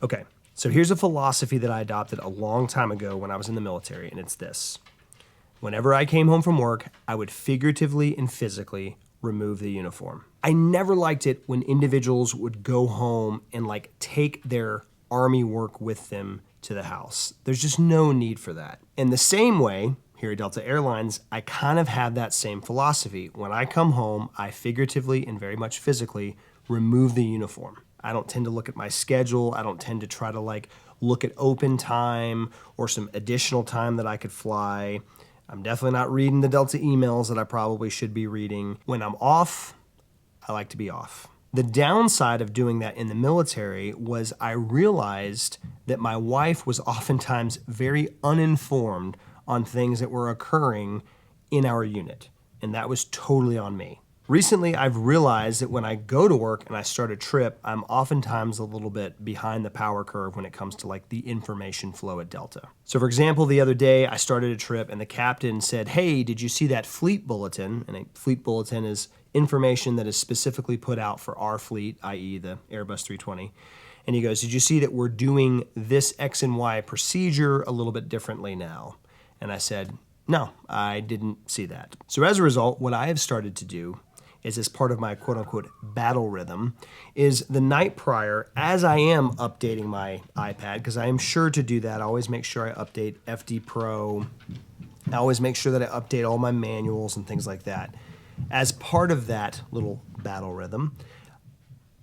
Okay, so here's a philosophy that I adopted a long time ago when I was in the military, and it's this. Whenever I came home from work, I would figuratively and physically remove the uniform. I never liked it when individuals would go home and like take their army work with them to the house. There's just no need for that. In the same way, here at Delta Airlines, I kind of have that same philosophy. When I come home, I figuratively and very much physically remove the uniform. I don't tend to look at my schedule. I don't tend to try to like look at open time or some additional time that I could fly. I'm definitely not reading the Delta emails that I probably should be reading. When I'm off, I like to be off. The downside of doing that in the military was I realized that my wife was oftentimes very uninformed on things that were occurring in our unit, and that was totally on me. Recently, I've realized that when I go to work and I start a trip, I'm oftentimes a little bit behind the power curve when it comes to like the information flow at Delta. So for example, the other day I started a trip and the captain said, "Hey, did you see that fleet bulletin?" And a fleet bulletin is information that is specifically put out for our fleet, i.e. the Airbus 320. And he goes, "Did you see that we're doing this X and Y procedure a little bit differently now?" And I said, "No, I didn't see that." So as a result, what I have started to do is, as part of my quote-unquote battle rhythm, is the night prior, as I am updating my iPad, because I am sure to do that, I always make sure I update FD Pro, I always make sure that I update all my manuals and things like that. As part of that little battle rhythm,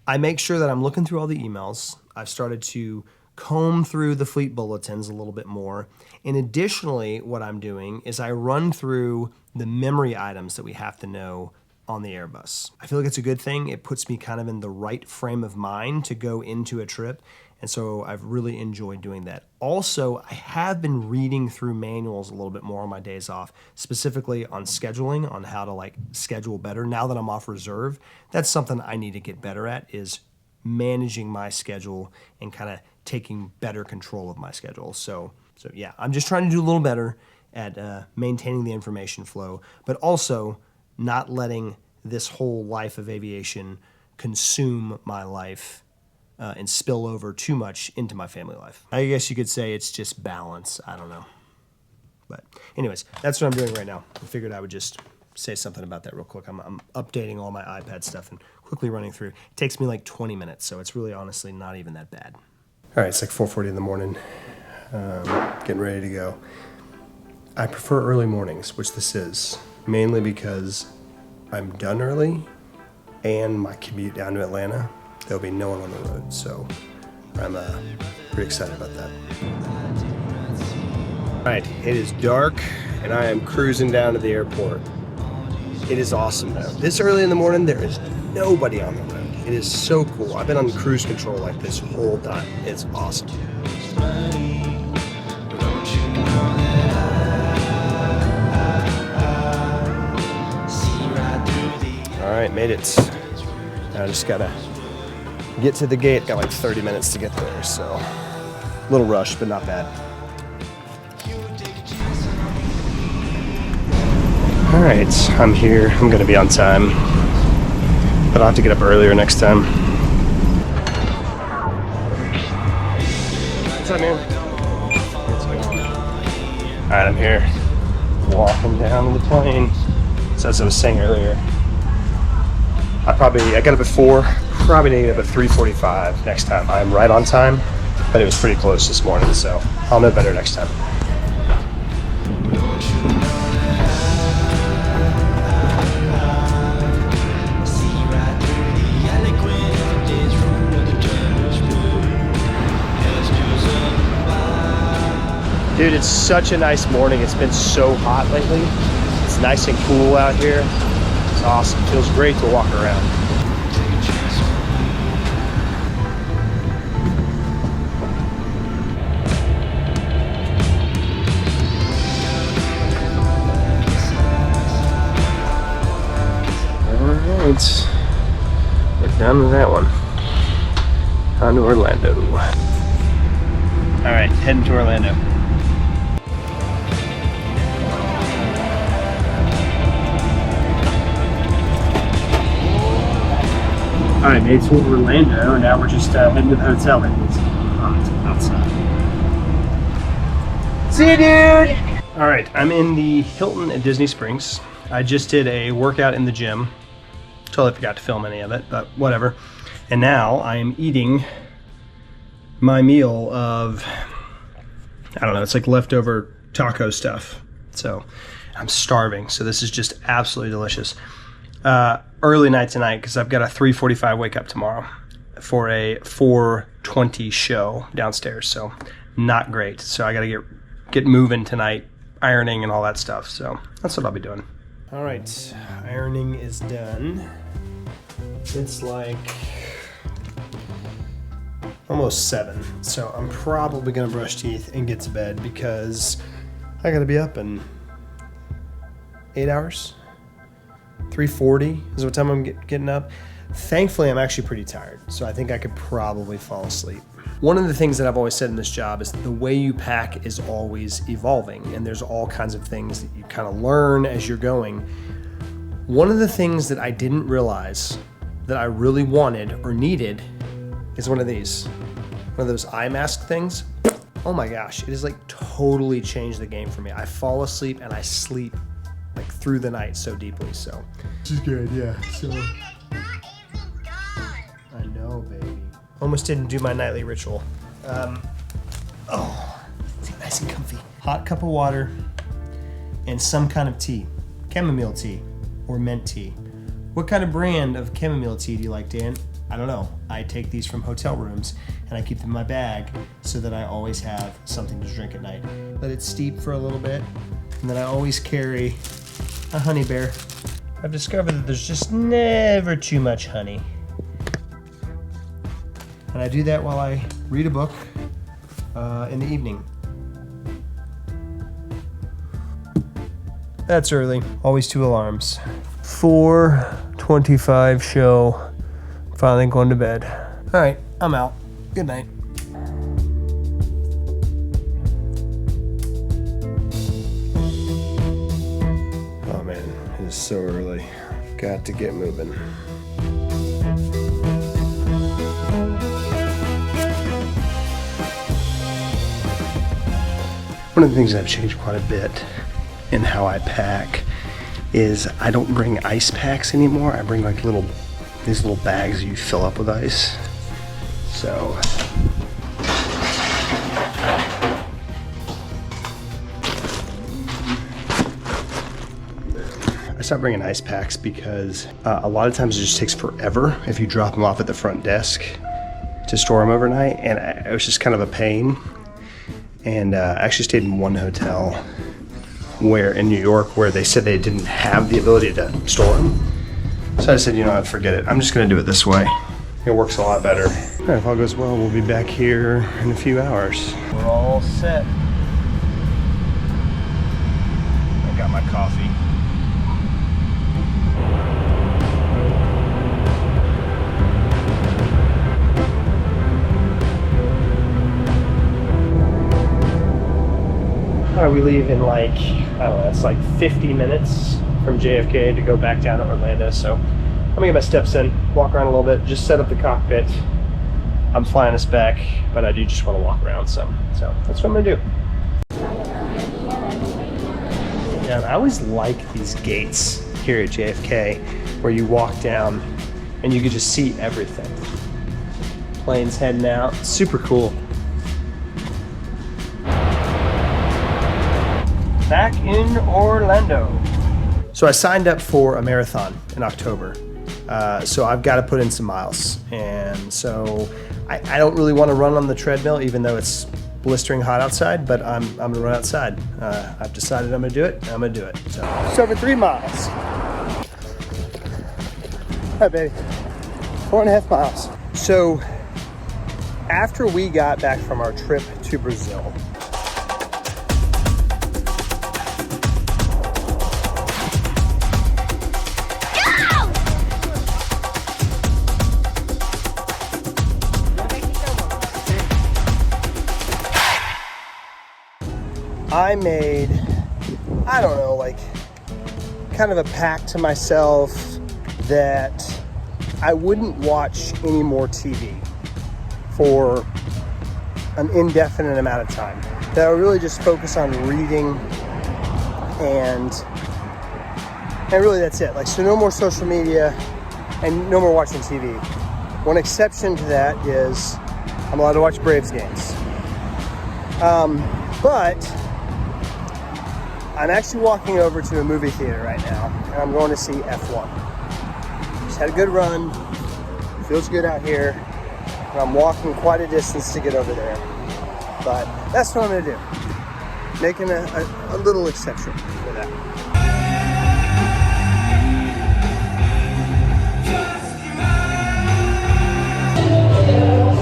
I make sure that I'm looking through all the emails. I've started to comb through the fleet bulletins a little bit more. And additionally, what I'm doing is I run through the memory items that we have to know on the Airbus. I feel like it's a good thing. It puts me kind of in the right frame of mind to go into a trip. And so I've really enjoyed doing that. Also, I have been reading through manuals a little bit more on my days off, specifically on scheduling, on how to like schedule better. Now that I'm off reserve, that's something I need to get better at, is managing my schedule and kind of taking better control of my schedule. So yeah, I'm just trying to do a little better at maintaining the information flow, but also not letting this whole life of aviation consume my life and spill over too much into my family life. I guess you could say it's just balance. I don't know. But anyways, that's what I'm doing right now. I figured I would just say something about that real quick. I'm updating all my iPad stuff and quickly running through. It takes me like 20 minutes, so it's really honestly not even that bad. All right, it's like 4:40 in the morning. Getting ready to go. I prefer early mornings, which this is, mainly because I'm done early and my commute down to Atlanta, there'll be no one on the road, so I'm pretty excited about that. All right, it is dark and I am cruising down to the airport. It is awesome though. This early in the morning, there is nobody on the road. It is so cool. I've been on cruise control like this whole time. It's awesome. All right, made it. I just gotta get to the gate. Got like 30 minutes to get there, so a little rush, but not bad. All right, I'm here. I'm gonna be on time, but I'll have to get up earlier next time. What's up, man? All right, I'm here, walking down to the plane. So as I was saying earlier, I got up at 4, probably need to get up at 3:45 next time. I'm right on time, but it was pretty close this morning, so I'll know better next time. Dude, it's such a nice morning. It's been so hot lately. It's nice and cool out here. It's awesome. Feels great to walk around. All right, we're done with that one. On to Orlando. All right, heading to Orlando. All right, made it to Orlando. Now we're just heading to the hotel. outside. See you, dude! All right, I'm in the Hilton at Disney Springs. I just did a workout in the gym. Totally forgot to film any of it, but whatever. And now I am eating my meal of, I don't know, it's like leftover taco stuff. So I'm starving, so this is just absolutely delicious. Early night tonight, because I've got a 3:45 wake up tomorrow for a 4:20 show downstairs, so not great. So I gotta get moving tonight, ironing and all that stuff, so that's what I'll be doing. All right, ironing is done. It's like almost 7, so I'm probably gonna brush teeth and get to bed because I gotta be up in 8 hours. 3:40 is what time I'm getting up. Thankfully, I'm actually pretty tired, so I think I could probably fall asleep. One of the things that I've always said in this job is the way you pack is always evolving, and there's all kinds of things that you kind of learn as you're going. One of the things that I didn't realize that I really wanted or needed is one of these. One of those eye mask things. Oh my gosh, it has like totally changed the game for me. I fall asleep and I sleep like through the night so deeply, so. This is good, yeah, so. I know, baby. Almost didn't do my nightly ritual. It's nice and comfy. Hot cup of water and some kind of tea. Chamomile tea or mint tea. What kind of brand of chamomile tea do you like, Dan? I don't know. I take these from hotel rooms and I keep them in my bag so that I always have something to drink at night. Let it steep for a little bit, and then I always carry a honey bear. I've discovered that there's just never too much honey. And I do that while I read a book in the evening. That's early. Always 2 alarms. 4:25 show. Finally going to bed. All right, I'm out. Good night. Oh man, it is so early. Got to get moving. One of the things that I've changed quite a bit in how I pack is I don't bring ice packs anymore. I bring like these little bags you fill up with ice. So I stopped bringing ice packs because a lot of times it just takes forever if you drop them off at the front desk to store them overnight, and it was just kind of a pain. And I actually stayed in one hotel in New York where they said they didn't have the ability to store them. So I said, you know what, forget it. I'm just gonna do it this way. It works a lot better. All right, if all goes well, we'll be back here in a few hours. We're all set. I got my coffee. All right, we leave in like, I don't know, it's like 50 minutes from JFK to go back down to Orlando. So I'm gonna get my steps in, walk around a little bit, just set up the cockpit. I'm flying us back, but I do just want to walk around some. So that's what I'm gonna do. Yeah, I always like these gates here at JFK where you walk down and you can just see everything. Planes heading out, super cool. Back in Orlando. So I signed up for a marathon in October. So I've got to put in some miles. And so I don't really want to run on the treadmill, even though it's blistering hot outside, but I'm gonna run outside. I've decided I'm gonna do it, and I'm gonna do it. So just over 3 miles. Hi, baby. 4.5 miles. So after we got back from our trip to Brazil, I made, I don't know, like kind of a pact to myself that I wouldn't watch any more TV for an indefinite amount of time. That I really just focus on reading and really that's it. Like, so no more social media and no more watching TV. One exception to that is I'm allowed to watch Braves games. But I'm actually walking over to a movie theater right now, and I'm going to see F1. Just had a good run. Feels good out here. And I'm walking quite a distance to get over there. But that's what I'm going to do. Making a little exception for that.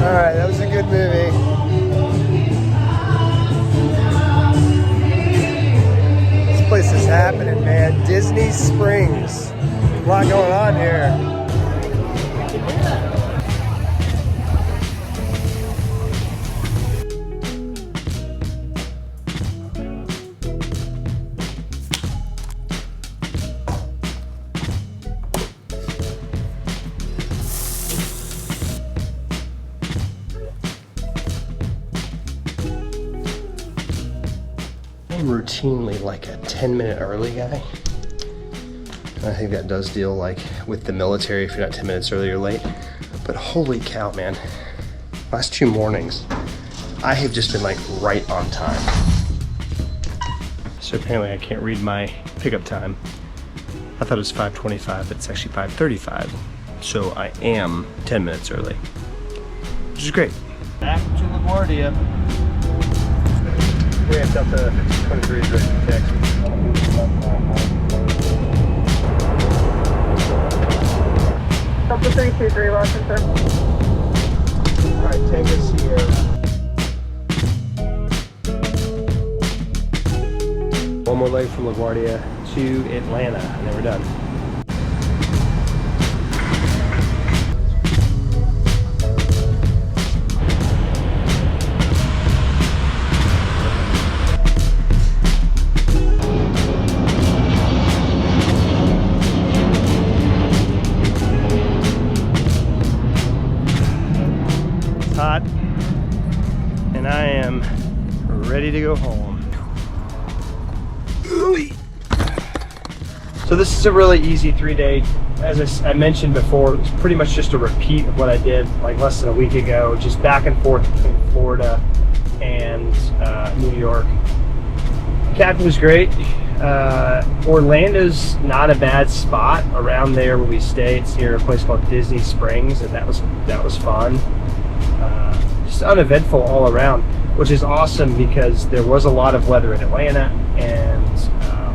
All right, that was a good movie. This place is happening, man. Disney Springs. A lot going on here. I'm routinely like a 10-minute early guy. I think that does deal like with the military if you're not 10 minutes early or late. But holy cow, man. Last 2 mornings, I have just been like right on time. So apparently I can't read my pickup time. I thought it was 5:25, but it's actually 5:35. So I am 10 minutes early, which is great. Back to LaGuardia. Ramped up to 23 is ready to taxi. Delta 323, Washington. Alright, Tango Sierra. One more leg from LaGuardia to Atlanta, and then we're done. Hot, and I am ready to go home. So this is a really easy 3-day. As I mentioned before, it's pretty much just a repeat of what I did like less than a week ago, just back and forth between Florida and New York. Captain was great. Orlando's not a bad spot around there where we stay. It's near a place called Disney Springs, and that was fun. Just uneventful all around, which is awesome because there was a lot of weather in Atlanta and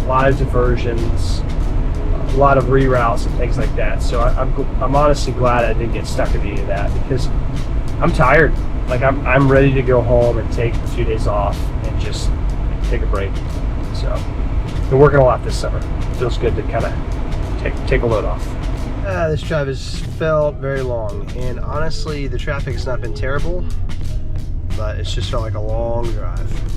a lot of diversions, a lot of reroutes and things like that. So I'm honestly glad I didn't get stuck at any of that because I'm tired. Like I'm ready to go home and take a few days off and just take a break. So been working a lot this summer. Feels good to kind of take a load off. This drive has felt very long, and honestly the traffic has not been terrible, but it's just felt like a long drive.